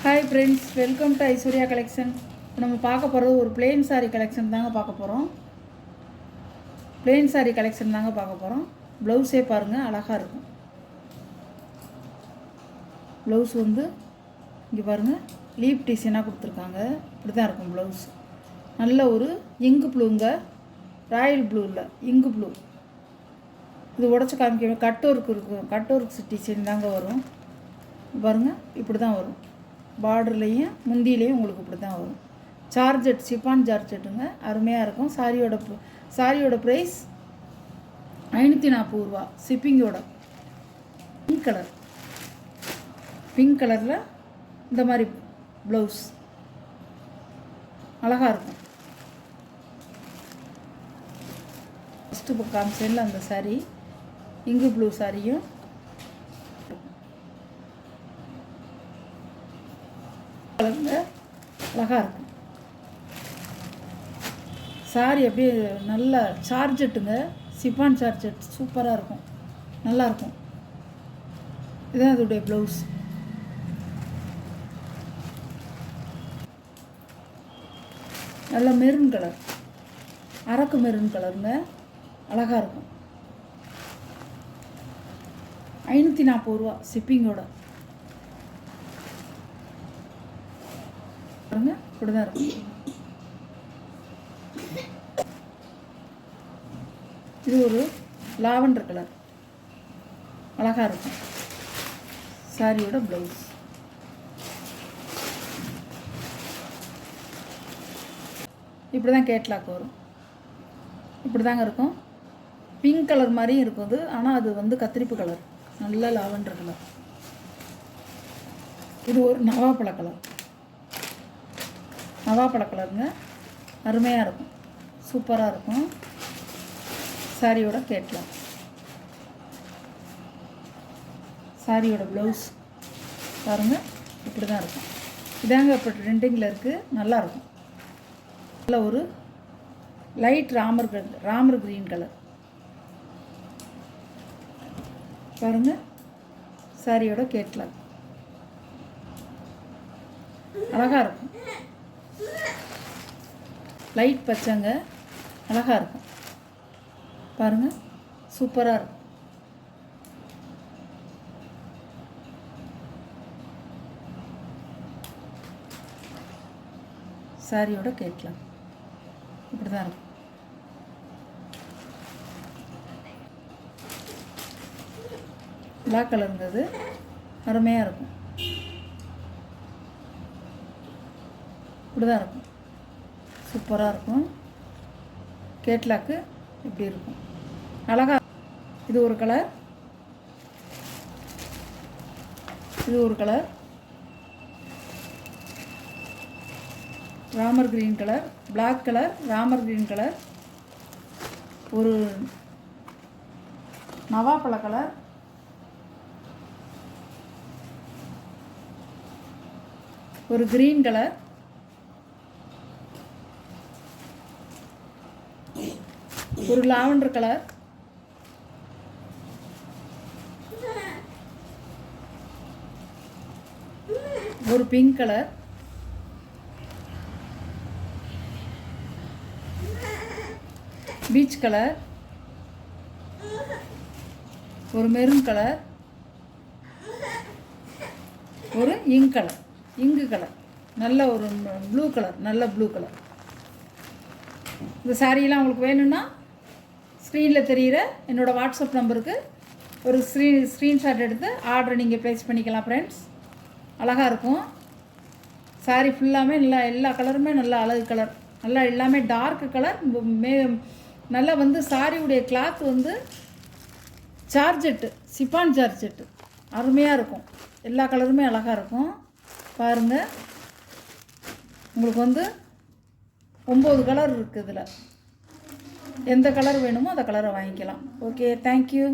Hi friends, welcome to Aishwarya collection. இப்போ நம்ம பார்க்க போகிறது ஒரு பிளெயின் சாரீ கலெக்ஷன் தாங்க பார்க்க போகிறோம். பிளெயின் சாரீ கலெக்ஷன் தாங்க பார்க்க போகிறோம். ப்ளவுஸே பாருங்கள், அழகாக இருக்கும். ப்ளவுஸ் வந்து இங்கே பாருங்கள், லீப் டிசைனாக கொடுத்துருக்காங்க. இப்படி தான் இருக்கும் ப்ளவுஸ். நல்ல ஒரு இங்கு ப்ளூங்க, ராயல் ப்ளூ இல்லை, இங்கு ப்ளூ. இது உடச்சி காமிக்க கட் ஒர்க் இருக்கும். கட் ஒர்க் டிசைன் தாங்க வரும். பாருங்கள், இப்படி தான் வரும். பார்டர்லேயும் முந்தியிலையும் உங்களுக்கு இப்படி தான் வரும். சார்ஜெட், சிப்பான் ஜார்ஜெட்டுங்க, அருமையாக இருக்கும். சாரியோட ப்ரைஸ் 540 ரூபா ஷிப்பிங்கோட. பிங்க் கலரில் இந்த மாதிரி ப்ளவுஸ் அழகாக இருக்கும். ஃபஸ்ட்டு இப்போ காமிச்சேன்ல அந்த சாரீ, இங்கு ப்ளூ சாரியும் கலரில் அழகாக இருக்கும். சாரி அப்படியே நல்ல சார்ஜெட்டுங்க, சிப்பான் சார்ஜெட், சூப்பராக இருக்கும், நல்லாயிருக்கும். இதுதான் அதோடைய ப்ளவுஸ். நல்ல மெரூன் கலர், அரக்கு மெரூன் கலருங்க, அழகாக இருக்கும். 540 ரூபா ஷிப்பிங்கோட. பாருங்க, இப்படி தான் இருக்கும். இது ஒரு லாவெண்டர் கலர், அழகாக இருக்கும். சாரியோட ப்ளவுஸ். இப்படி தான் கேட்லாக் வரும். இப்படி தாங்க இருக்கும். பிங்க் கலர் மாதிரியும் இருக்கும் அது, ஆனால் அது வந்து கத்திரிப்பு கலர், நல்ல லாவெண்டர் கலர். இது ஒரு நவாப்பழ கலர், நவாப்பழ கலருங்க, அருமையாக இருக்கும், சூப்பராக இருக்கும். சாரியோட கேட்லாக். சாரியோட ப்ளவுஸ் பாருங்கள், இப்படி தான் இருக்கும். இதாங்க இப்போ ட்ரெண்டிங்கில் இருக்குது, நல்லாயிருக்கும். நல்ல ஒரு லைட் ராமர் க்ரீன் கலர் பாருங்கள். சாரியோட கேட்லாக் அழகாக இருக்கும். லைட் பச்சைங்க, அழகாக இருக்கும். பாருங்கள், சூப்பராக இருக்கும். சாரியோட கேட்லாம் இப்படி தான் இருக்கும். பிளாக் கலருங்கிறது அருமையாக இருக்கும். இப்படி தான் இருக்கும், சூப்பராக இருக்கும். கேட்லாக்கு இப்படி இருக்கும், அழகாக. இது ஒரு கலர், இது ஒரு colour, Ramar green colour, black colour, Ramar green colour, ஒரு நவாப்பழ கலர், ஒரு க்ரீன் கலர், ஒரு லாவெண்டர் கலர், ஒரு பிங்க் கலர், பீச் கலர், ஒரு மெரூன் கலர், ஒரு இங்கு கலர், நல்ல ஒரு ப்ளூ கலர், நல்ல ப்ளூ கலர். இந்த சாரியெல்லாம் உங்களுக்கு வேணும்னா ஸ்க்ரீனில் தெரிகிற என்னோடய வாட்ஸ்அப் நம்பருக்கு ஒரு ஸ்க்ரீன்ஷாட் எடுத்து ஆர்டரை நீங்கள் ப்ளேஸ் பண்ணிக்கலாம் ஃப்ரெண்ட்ஸ். அழகாக இருக்கும். சாரி ஃபுல்லாமே எல்லா கலருமே நல்லா அழகு கலர், நல்லா எல்லாமே டார்க் கலர். நல்லா வந்து சாரியுடைய கிளாத் வந்து ஜார்ஜெட்டு, சிப்பான் ஜார்ஜெட்டு, அருமையாக இருக்கும். எல்லா கலருமே அழகாக இருக்கும். பாருங்கள், உங்களுக்கு வந்து 9 கலர் இருக்குது. இதில் எந்த கலர் வேணுமோ அந்த கலரை வாங்கிக்கலாம். Okay, thank you.